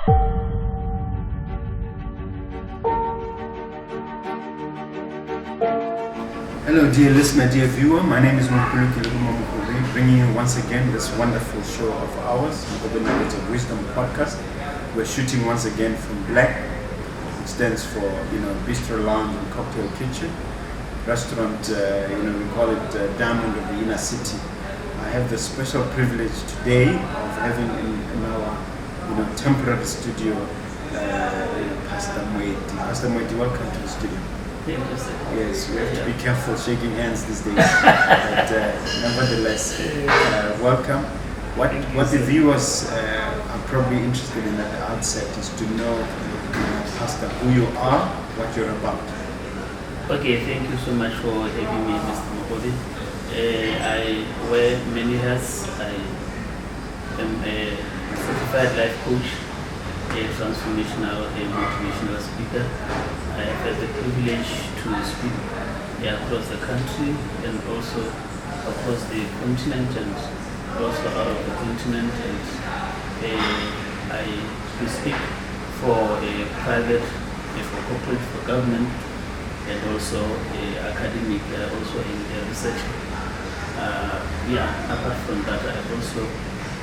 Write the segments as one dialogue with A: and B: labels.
A: Hello dear listener, dear viewer, my name is Mompoloki, Lerumo, bringing you once again this wonderful show of ours, Mogobe Nuggets of Wisdom podcast. We're shooting once again from Black, which stands for, bistro, lounge and cocktail kitchen. Restaurant, we call it Diamond of the Inner City. I have the special privilege today of having in our, temporary studio, Pastor Moeti. Pastor Moeti, welcome to the studio. Yes, we have to be careful shaking hands these days, but nevertheless, welcome. What the viewers are probably interested in at the outset is to know, Pastor, who you are, what you're about.
B: Okay, thank you so much for having me, Mr. Mogobe. I wear many hats. I am a certified life coach, a transformational, a motivational speaker. I have had the privilege to speak across the country and also across the continent and also out of the continent. And I speak for a private, for corporate, for government, and also academic, also in research. Apart from that, I also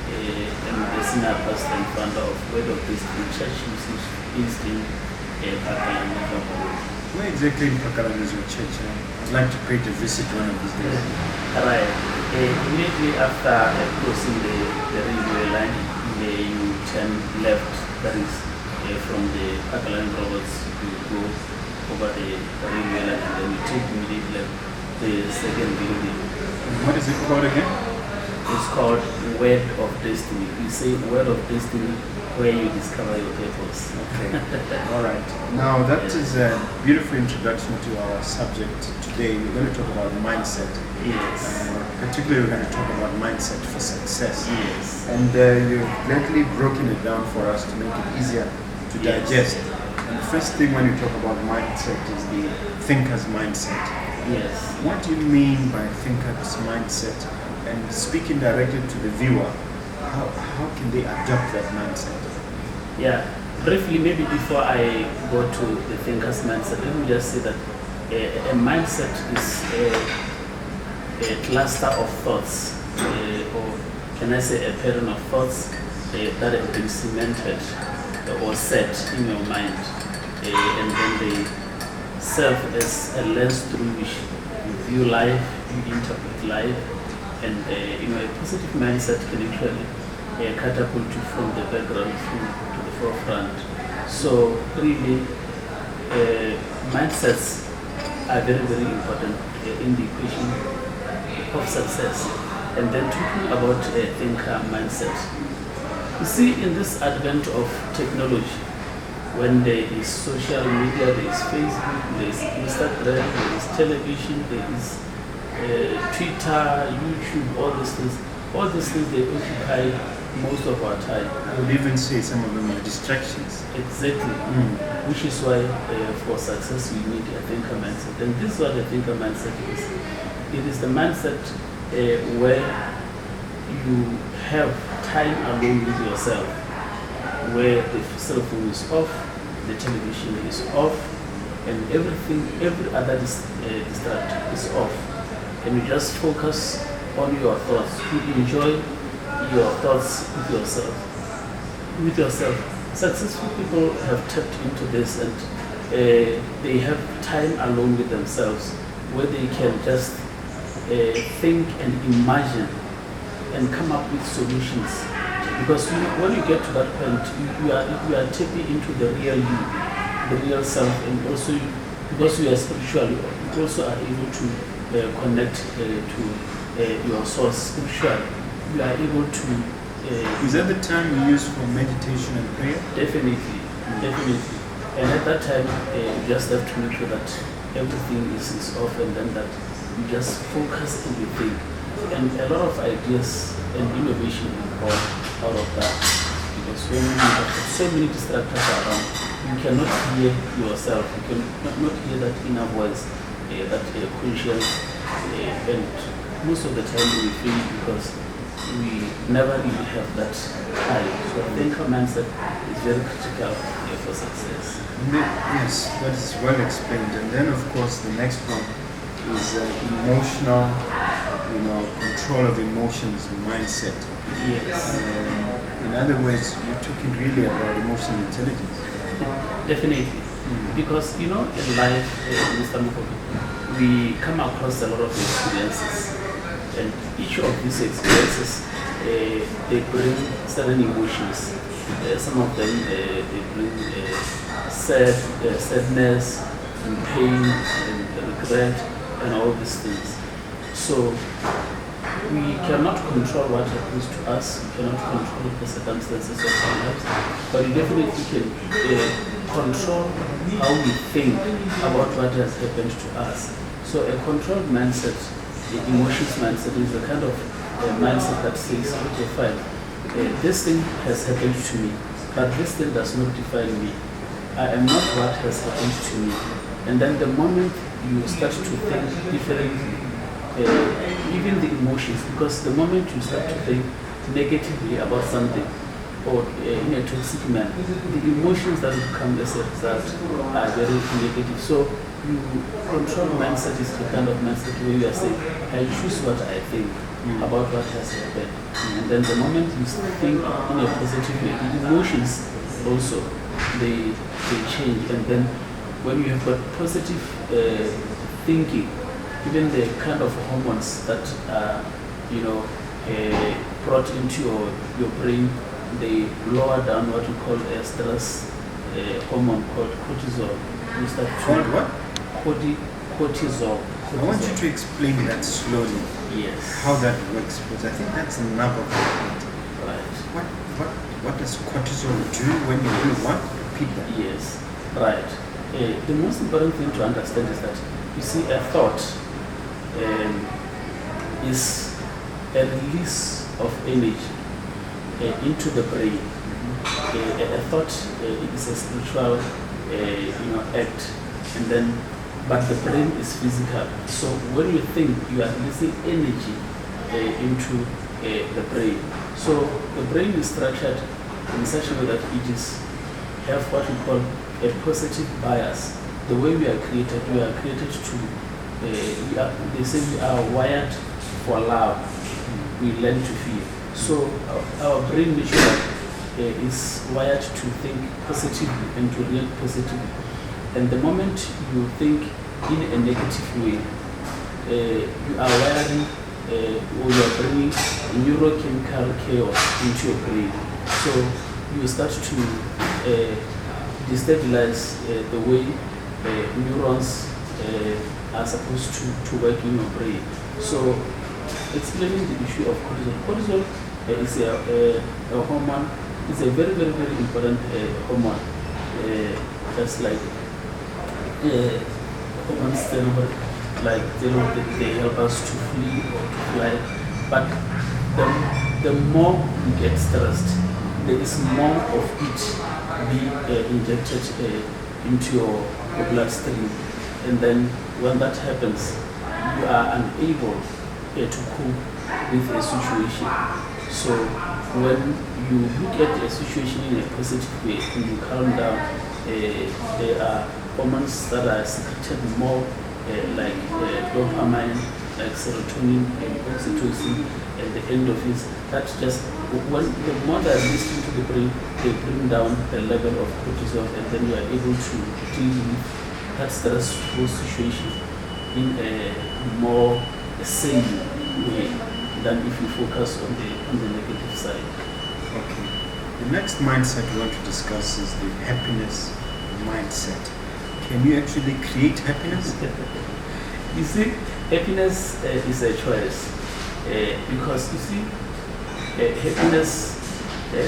B: am the senior pastor and founder of Word of Destiny Church, which is based in Mogobe.
A: Where exactly in Pakalan is your church? I'd like to pay to visit one of these days.
B: Right. Immediately after crossing the railway line, you turn left. That is from the Pakalan roads, you go over the railway line and then you take immediately left the second building.
A: What is it called again?
B: It's called Word of Destiny. You say Word of Destiny where you discover your purpose.
A: Okay. All right. Now that is a beautiful introduction to our subject today. We're going to talk about mindset.
B: Yes.
A: Particularly we're going to talk about mindset for success.
B: Yes.
A: And you've gladly broken it down for us to make it easier to digest. And the first thing when you talk about mindset is the thinker's mindset.
B: Yes.
A: What do you mean by thinker's mindset? And speaking directly to the viewer, how can they adopt that mindset?
B: Yeah, briefly, maybe before I go to the thinker's mindset, let me just say that a mindset is a cluster of thoughts, or can I say a pattern of thoughts that have been cemented or set in your mind, and then they serve as a lens through which you view life, you interpret life, and a positive mindset can actually catapult you from the background to the forefront. So really, mindsets are very, very important in the equation of success. And then talking about a thinker mindset. You see, in this advent of technology, when there is social media, there is Facebook, there is Instagram, there is television, there is Twitter, YouTube, all these things, they occupy most of our time.
A: I would even say some of them are distractions.
B: Exactly. Which is why for success we need a thinker mindset. And this is what a thinker mindset is. It is the mindset where you have time alone with yourself, where the cell phone is off, the television is off, and every other distraction is off. And you just focus on your thoughts. You enjoy your thoughts with yourself. Successful people have tapped into this, and they have time alone with themselves where they can just think and imagine and come up with solutions. Because when you get to that point, you are tapping into the real you, the real self, and also because you are spiritual, you also are able to connect to your source spiritually. You are able to.
A: Is that the time you use for meditation and prayer?
B: Definitely. And at that time, you just have to make sure that everything is off, and then that you just focus and you think. And a lot of ideas and innovation will come out of that. Because when you have so many distractors around, you cannot hear yourself. You cannot hear that inner voice, that conscience. And most of the time we feel because we never really have that high. So I think our mindset is very critical for success.
A: Yes, that is well explained. And then, of course, the next one is emotional, control of emotions and mindset.
B: Yes.
A: In other words, you're talking really about emotional intelligence.
B: Definitely. Because, in life, Mr. Mogobe, we come across a lot of experiences. And each of these experiences, they bring certain emotions. Some of them, they bring sadness and pain and regret and all these things. So we cannot control what happens to us, we cannot control the circumstances of our lives, but we definitely can control how we think about what has happened to us. So a controlled mindset, the emotions mindset, is a kind of mindset that says, okay, fine, this thing has happened to me, but this thing does not define me. I am not what has happened to me. And then the moment you start to think differently, even the emotions, because the moment you start to think negatively about something, or in a toxic manner, the emotions that will come as a result are very negative. So you control mindset is the kind of mindset where you are saying, I choose what I think about what has happened. And then the moment you think in a positive way, the emotions also, they change. And then when you have got positive thinking, even the kind of hormones that are, brought into your brain, they lower down what we call a stress hormone called cortisol. You start to
A: Called what?
B: Cortisol.
A: I want you to explain that slowly.
B: Yes.
A: How that works, because I think that's another point.
B: Right.
A: What does cortisol do when you do what? Repeat that.
B: Yes. Right. The most important thing to understand is that, you see, a thought is a release of energy into the brain. A thought is a spiritual act, and then but the brain is physical. So when you think, you are releasing energy into the brain. So the brain is structured in such a way that it is have what we call a positive bias. The way we are created to they say we are wired for love. We learn to feel. So our brain naturally is wired to think positively and to react positively. And the moment you think in a negative way, you are wiring or you are bringing neurochemical chaos into your brain. So you start to destabilize the way neurons are supposed to work in your brain. So explaining the issue of cortisol. Cortisol is a hormone. It's a very, very, very important hormone. Just like hormones, they help us to flee or to fly. But the more you get stressed, there is more of it be injected into your bloodstream. And then when that happens, you are unable to cope with a situation. So when you look at a situation in a positive way and you calm down, there are hormones that are secreted more like dopamine, like serotonin and oxytocin and the endorphins. That's just when the more they are released into the brain, they bring down the level of cortisol, and then you are able to deal with that stressful situation in a more sane way than if you focus on the negative side.
A: Okay. The next mindset we want to discuss is the happiness mindset. Can you actually create happiness?
B: You see, happiness is a choice because you see, happiness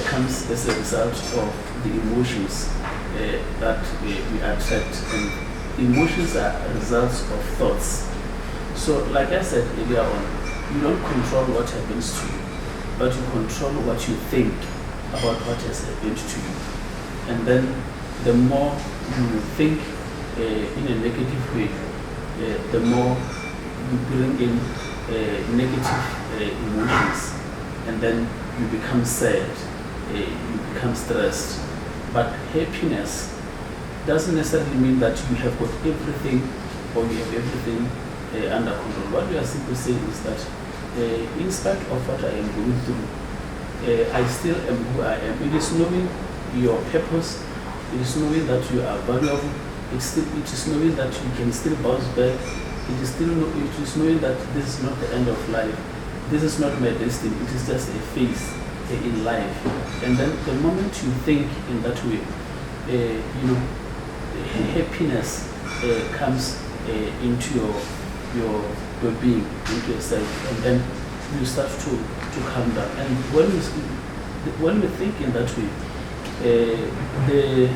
B: comes as a result of the emotions that we attract, and emotions are results of thoughts. So, like I said earlier on, you don't control what happens to you, but you control what you think about what has happened to you. And then the more you think in a negative way, the more you bring in negative emotions. and then you become sad, you become stressed. But happiness doesn't necessarily mean that you have got everything or you have everything under control. What we are simply saying is that in spite of what I am going through, I still am who I am. It is knowing your purpose, it is knowing that you are valuable, it is knowing that you can still bounce back, it is knowing that this is not the end of life, this is not my destiny, it is just a phase in life. And then the moment you think in that way, happiness comes into your being, into yourself, and then you start to calm down. And when we think in that way, the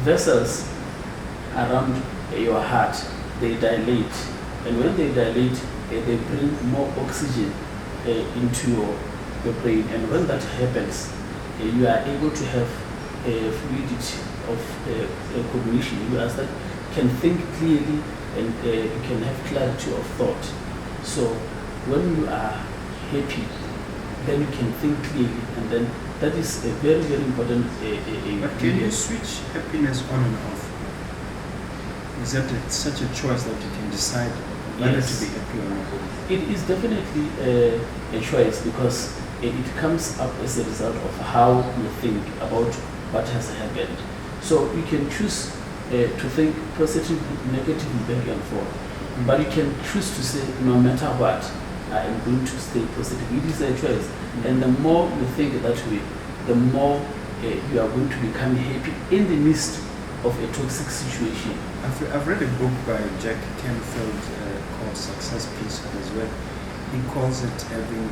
B: vessels around your heart, they dilate, and when they dilate, they bring more oxygen into your brain, and when that happens, you are able to have a fluidity of cognition. You can think clearly, and you can have clarity of thought. So when you are happy, then you can think clearly, and then that is a very, very important.
A: But can you switch happiness on and off? Is that such a choice that you can decide whether to be happy or not?
B: It is definitely a choice, because it comes up as a result of how you think about what has happened. So you can choose to think positive, negative, back and forth. But you can choose to say, no matter what, I am going to stay positive. It is a choice. And the more you think that way, the more you are going to become happy in the midst of a toxic situation.
A: I've read a book by Jack Canfield called Success Principles, where he calls it having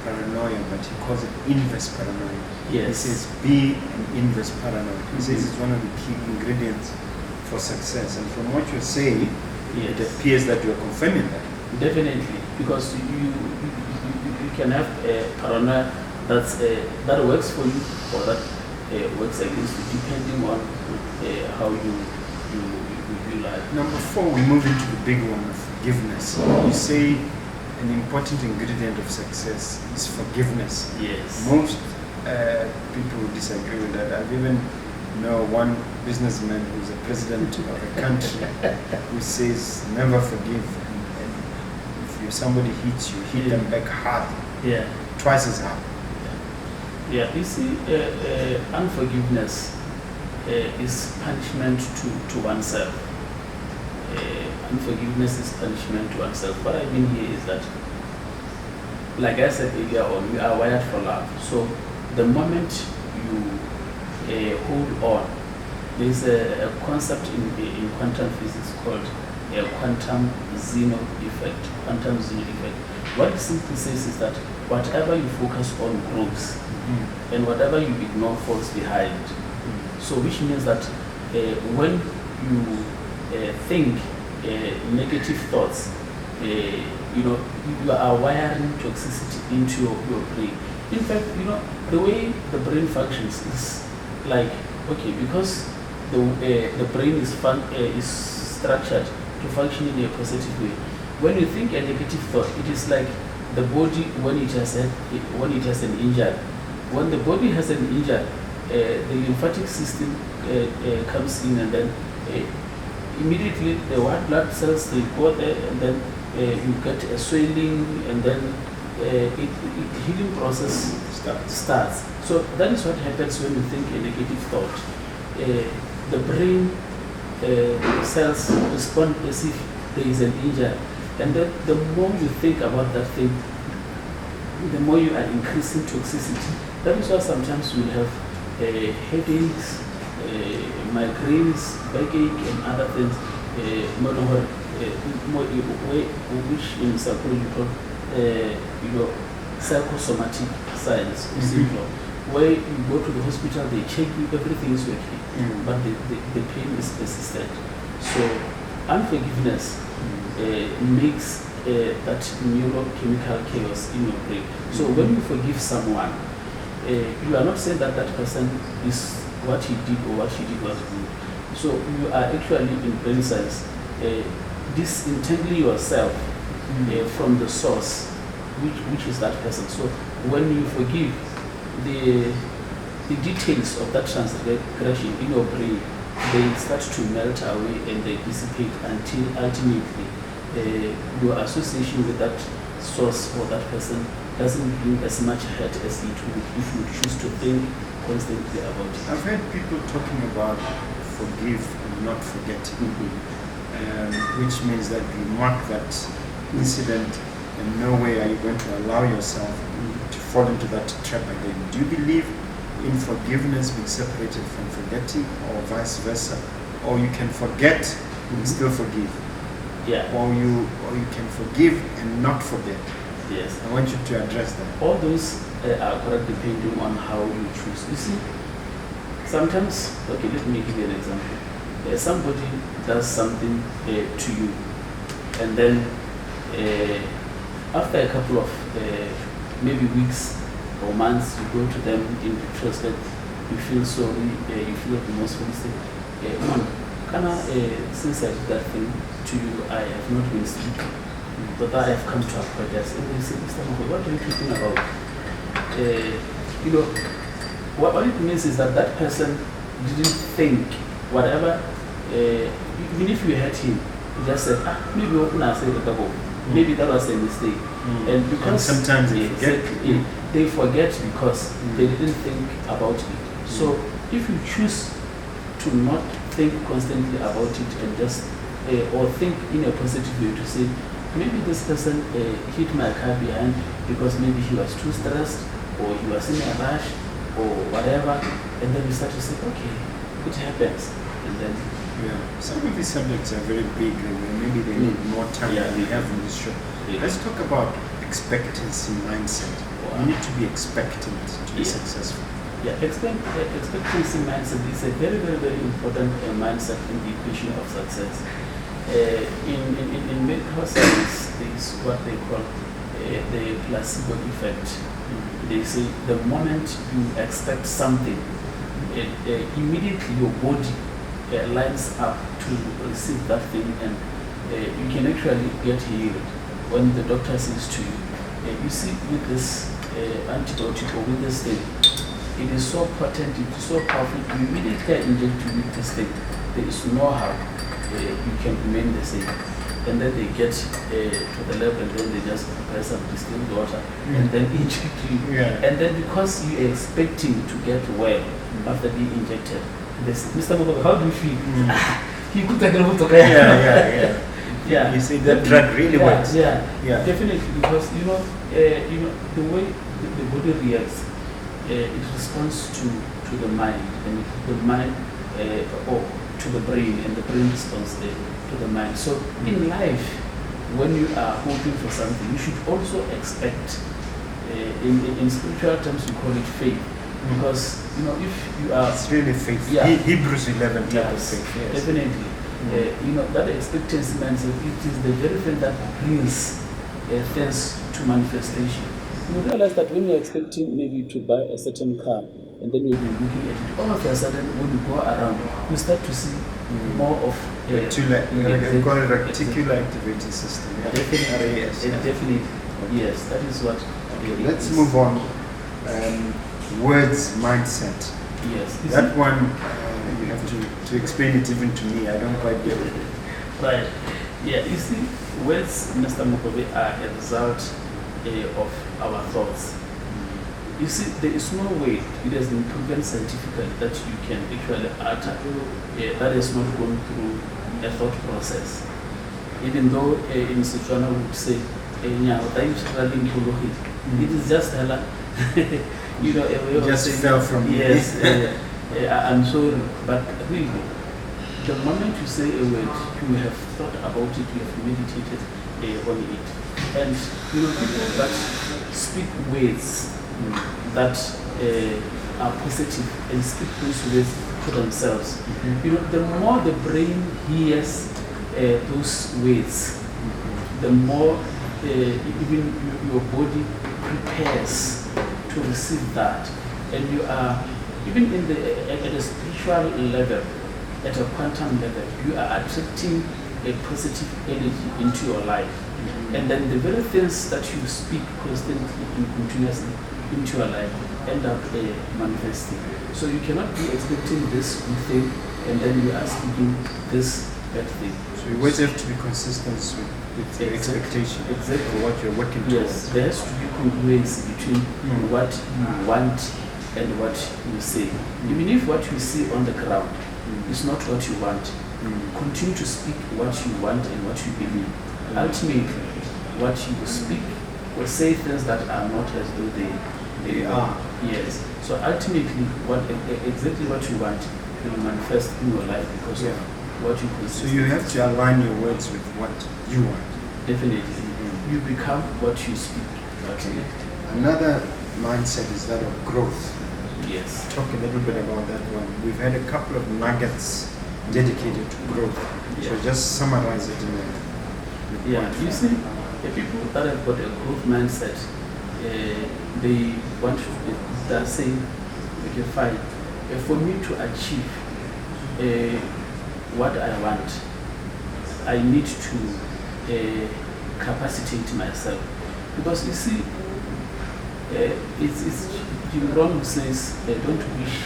A: paranoia, but he calls it inverse paranoia.
B: Yes.
A: He says be an inverse paranoid. He says it's one of the key ingredients for success. And from what you're saying, it appears that you're confirming that.
B: Definitely, because you can have a paranoia that works for you, or that works against you, depending on how you live.
A: Now, before we move into the big one of forgiveness, you say an important ingredient of success is forgiveness.
B: Yes.
A: Most people disagree with that. I've even know one businessman who's a president of a country who says never forgive, and if somebody hits you, hit them back hard, twice as hard.
B: Yeah, you see, unforgiveness is punishment to oneself. Unforgiveness is punishment to oneself. What I mean here is that, like I said earlier on, we are wired for love. So the moment you hold on, there's a concept in quantum physics called quantum zero effect. Quantum zero effect. What it simply says is that whatever you focus on grows, and whatever you ignore falls behind. So which means that when you think negative thoughts, you are wiring toxicity into your brain. In fact, the way the brain functions is like, okay, because the brain is structured to function in a positive way. When you think a negative thought, it is like the body when it has an injury. When the body has an injury, the lymphatic system comes in, and then immediately the white blood cells, they go there, and then you get a swelling, and then healing process starts. So that is what happens when you think a negative thought. The brain cells respond as if there is an injury, and then the more you think about that thing, the more you are increasing toxicity. That is why sometimes you have headaches, migraines, backache, and other things, which in psychology called psychosomatic signs or syndrome, where you go to the hospital, they check you, everything is working, but the pain is persistent. So unforgiveness makes that neurochemical chaos in your brain. So when you forgive someone, you are not saying that that person is what he did or what she did was good. So you are actually, in brain science, disentangling yourself from the source which is that person. So when you forgive, the details of that transgression in your brain, they start to melt away and they dissipate until ultimately your association with that source or that person doesn't bring as much hurt as it would if you choose to think constantly about it.
A: I've heard people talking about forgive and not forget, which means that you mark that incident and no way are you going to allow yourself to fall into that trap again. Do you believe in forgiveness being separated from forgetting, or vice versa? Or you can forget and still forgive?
B: Yeah.
A: Or you can forgive and not forget?
B: Yes.
A: I want you to address that.
B: All those are correct depending on how you choose. You see, sometimes, okay, let me give you an example. Somebody does something to you, and then after a couple of maybe weeks or months, you go to them in retrospect, you feel sorry, you feel remorseful, you say, man, since I did that thing to you, I have not been sleeping, but I have come to apologize. And they say, Mr. Mogobe, what are you thinking about? What it means is that that person didn't think whatever, even if you hurt him, he just said, maybe open and say the double. Maybe that was a mistake. And because
A: and sometimes
B: they forget because they didn't think about it. So if you choose to not think constantly about it and just or think in a positive way to say, maybe this person hit my car behind because maybe he was too stressed or he was in a rush or whatever, and then you start to say, okay, it happens, and then
A: some of these subjects are very big, maybe they need more time than we have in this show. Let's talk about expectancy mindset. You need to be expectant to be successful.
B: Expectancy mindset is a very, very, very important mindset in the equation of success. In medical science, there is what they call the placebo effect. They say the moment you expect something, immediately your body lines up to receive that thing, and you can actually get healed. When the doctor says to you, you see, with this antibiotic or with this thing, it is so potent, it is so powerful, you immediately inject you with this thing. There is no how you can remain the same. And then they get to the level, and then they just prepare some distilled water and then inject you. And then because you are expecting to get well after being injected, they say, Mr. Mogobe, how do you feel? You could take a look at
A: You see, that drug really works.
B: Definitely, because you know the way the body reacts, it responds to the mind, and the mind or to the brain, and the brain responds to the mind. So in life, when you are hoping for something, you should also expect. In spiritual terms, we call it faith, because if you are,
A: it's really faith. Hebrews 11 type of faith.
B: Definitely. That expectancy mindset, it is the very thing that brings things to manifestation. You realize that when you're expecting maybe to buy a certain car, and then you'll be looking at it, all of a sudden when you go around, you start to see more of
A: they call it reticular activating system.
B: Definitely. Yes, that is what.
A: Okay, let's move on. Words mindset.
B: Yes.
A: That one, you have to explain it even to me. I don't quite get it.
B: Right. Yeah, you see, words, Mr. Mogobe, are a result of our thoughts. You see, there is no way, it has been proven scientifically, that you can actually utter that is not going through a thought process. Even though in Setswana we would say, it is just a way of
A: just
B: saying,
A: fell from
B: yes, I'm sorry, but really, the moment you say a word, you have thought about it, you have meditated on it. And people that speak words that are positive and speak those words to themselves, the more the brain hears those words, the more even your body prepares to receive that. And you are, even at a spiritual level, at a quantum level, you are attracting a positive energy into your life. And then the very things that you speak constantly and continuously into your life end up manifesting. So you cannot be expecting this good thing and then you are speaking this bad thing.
A: So you always have to be consistent with the expectation.
B: Exactly.
A: What you're working
B: Yes,
A: towards.
B: there has to be congruence between what you want and what you say. Even if what you see on the ground is not what you want, continue to speak what you want and what you believe. Ultimately, what you speak or say things that are not as though they are. Yes. So ultimately, exactly what you want will manifest in your life because of what you consider.
A: So you have to align your words with what you want.
B: Definitely. You become what you speak.
A: Okay. Another mindset is that of growth.
B: Yes.
A: Talk a little bit about that one. We've had a couple of nuggets dedicated to growth. So just summarize it in there.
B: You see, the people that have got a growth mindset, they want to, they're saying, okay, fine, for me to achieve what I want, I need to capacitate myself. Because you see, it's Jim Rohn who says, don't wish,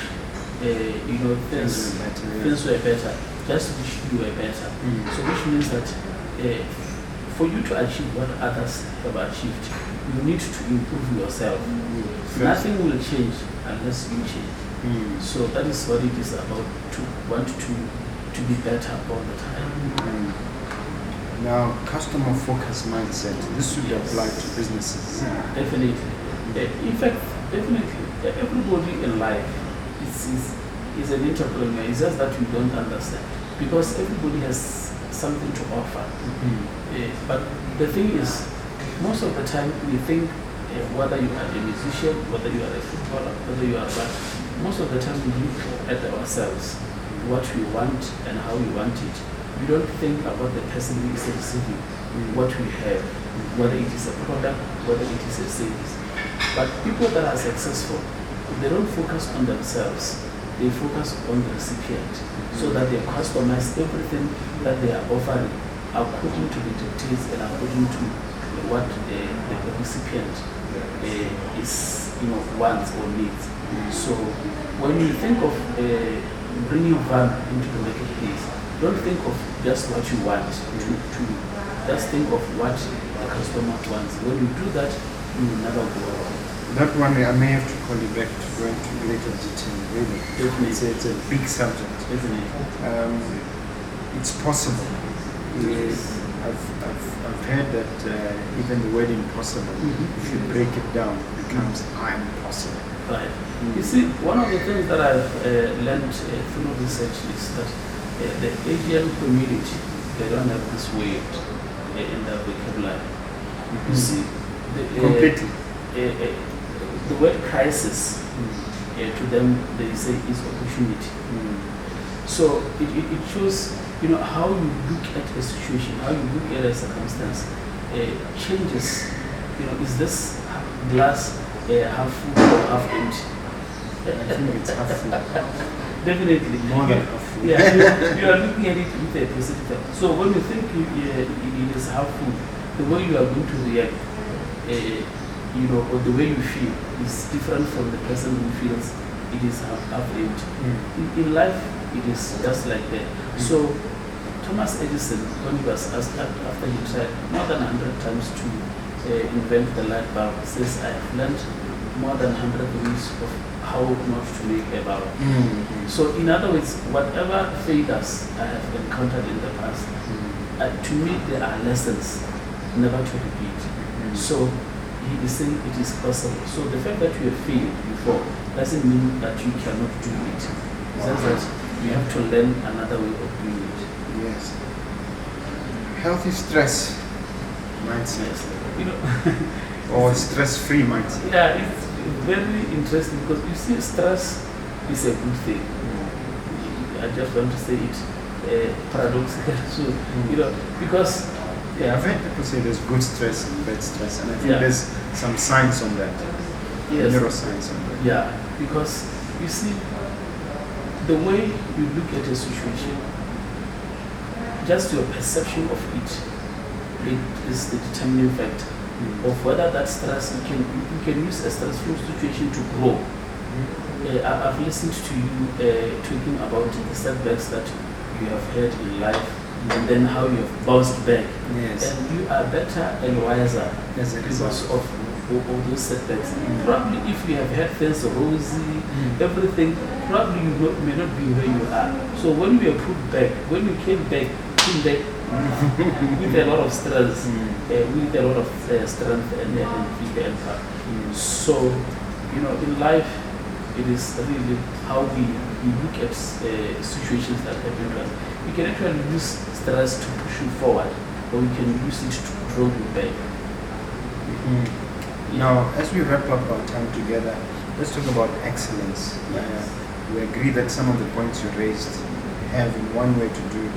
B: things were better, just wish you were better. So which means that for you to achieve what others have achieved, you need to improve yourself. Nothing will change unless you change. So that is what it is about, to want to be better all the time.
A: Now, customer focused mindset. This should apply to businesses.
B: Definitely. In fact, definitely, everybody in life is an entrepreneur. It's just that we don't understand. Because everybody has something to offer. But the thing is, most of the time we think whether you are a musician, whether you are a footballer, whether you are what, most of the time we look at ourselves, what we want and how we want it. We don't think about the person who is receiving what we have, whether it is a product, whether it is a service. But people that are successful, they don't focus on themselves, they focus on the recipient, so that they customize everything that they are offering according to the details and according to what the recipient is, wants or needs. So when you think of bringing value into the marketplace, don't think of just what you want to just think of what the customer wants. When you do that, you will never go wrong.
A: That one I may have to call you back to go into greater detail, really.
B: Definitely.
A: It's a big subject.
B: Isn't it?
A: It's possible. I've heard that even the word impossible, if you break it down, it becomes I'm possible.
B: Right. You see, one of the things that I've learned through research is that the Asian community, they don't have this word in their vocabulary. You see,
A: Completely.
B: The word crisis, to them, they say is opportunity. So it shows, how you look at a situation, how you look at a circumstance changes. Is this glass half full or half empty?
A: I think it's half full.
B: Definitely.
A: More than half full.
B: Yeah, you are looking at it with a positive. So when you think it is half full, the way you are going to react, or the way you feel is different from the person who feels it is half empty. In life, it is just like that. So Thomas Edison, when he was asked after he tried more than 100 times to invent the light bulb, says, I have learned more than 100 ways of how not to make a bulb. So in other words, whatever failures I have encountered in the past, to me there are lessons never to repeat. So he is saying it is possible. So the fact that you have failed before doesn't mean that you cannot do it. It says that you have to learn another way of doing it.
A: Yes. Healthy stress mindset. Or stress-free mindset.
B: Yeah, it's very interesting because you see, stress is a good thing. I just want to say it paradoxical. So, because
A: I've heard people say there's good stress and bad stress, and I think there's some science on that.
B: Yes.
A: Neuroscience on that.
B: Yeah, because you see, the way you look at a situation, just your perception of it it is the determining factor of whether that stress, you can use a stressful situation to grow. I've listened to you talking about the setbacks that you have had in life, and then how you have bounced back.
A: Yes.
B: And you are better and wiser because of those setbacks. Probably if you have had things rosy, everything, probably you may not be where you are. So when you are put back, when you came back with a lot of stress, with a lot of strength and vigor and power. So, you know, in life, it is really how we look at situations that happen to us. We can actually use stress to push you forward, or we can use it to draw you back.
A: Now, as we wrap up our time together, let's talk about excellence. We agree that some of the points you raised have in one way to do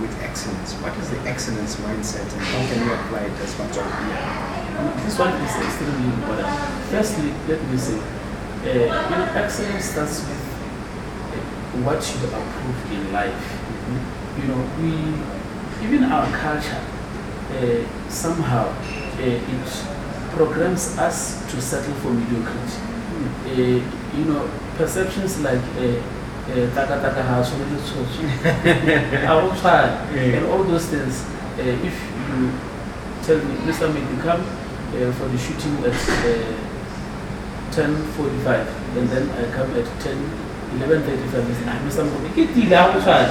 A: with excellence. What is the excellence mindset, and how can you apply it as much as we are?
B: This one is extremely important. Firstly, let me say, excellence starts with what you approve in life. You know, even our culture, somehow, it programs us to settle for mediocrity. You know, perceptions like taka house, I will try, and all those things. If you tell me, Mr. Moeti, come for the shooting at 10:45, and then I come at 11:35, Mr. Mogobe, I will try.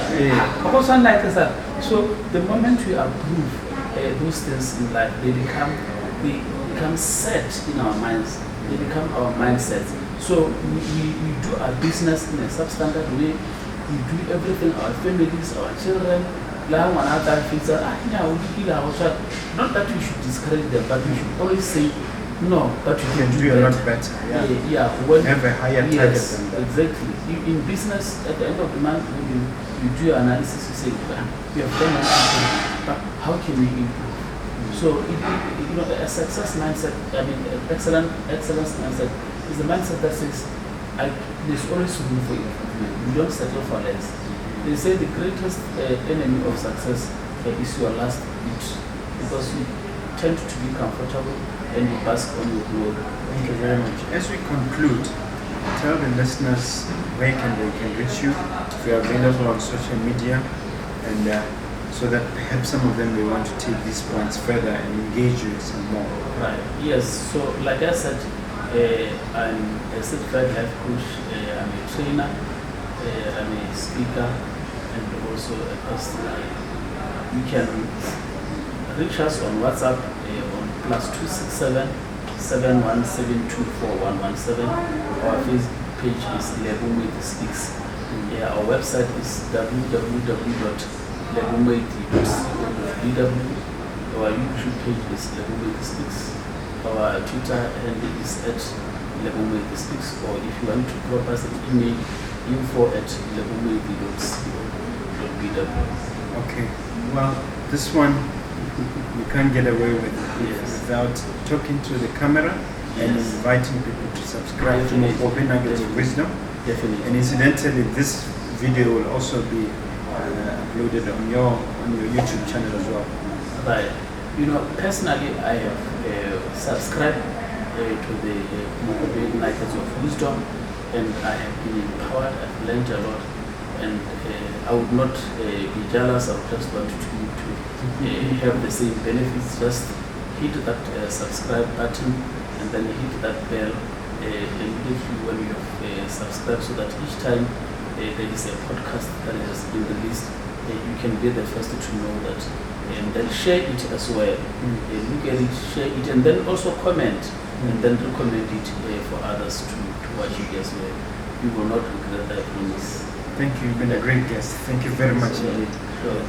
B: So the moment we approve those things in life, they become set in our minds. They become our mindsets. So we do our business in a substandard way. We do everything, our families, our children. Not that we should discourage them, but we should always say, no, but you can do
A: a lot better. Have a higher target than that.
B: Exactly. In business, at the end of the month, when you do your analysis, you say, we have done everything, but how can we improve? So, you know, a success mindset, excellence mindset is the mindset that says, there's always room for improvement. You don't settle for less. They say the greatest enemy of success is your last bit, because you tend to be comfortable and you bask on your glory.
A: Thank you very much. As we conclude, tell the listeners where they can reach you, if you are available on social media, and so that perhaps some of them may want to take these points further and engage you some more.
B: Right. Yes. So, like I said, I'm a certified life coach. I'm a trainer. I'm a speaker, and also a pastor. You can reach us on WhatsApp on +267 717241117. Our Facebook page is Lebo Moeti Speaks. Our website is www.lebomoeti.co.bw. Our YouTube page is Lebo Moeti Speaks. Our Twitter handle is @LeboMoetiSpeaks, or if you want to drop us an email, info@lebomoeti.co.bw.
A: Okay. Well, this one you can't get away with without talking to the camera and inviting people to subscribe to Mogobe Nuggets of Wisdom.
B: Definitely.
A: And incidentally, this video will also be uploaded on your YouTube channel as well.
B: Right. You know, personally, I have subscribed to the Mogobe Nuggets of Wisdom, and I have been empowered. I've learned a lot, and I would not be jealous. I would just want to have the same benefits. Just hit that subscribe button, and then hit that bell immediately when you have subscribed, so that each time there is a podcast that has been released, you can be the first to know that. And then share it as well. Look at it, share it, and then also comment, and then recommend it for others to watch it as well. You will not regret that, promise.
A: Thank you. You've been a great guest. Thank you very much indeed.
B: Sure.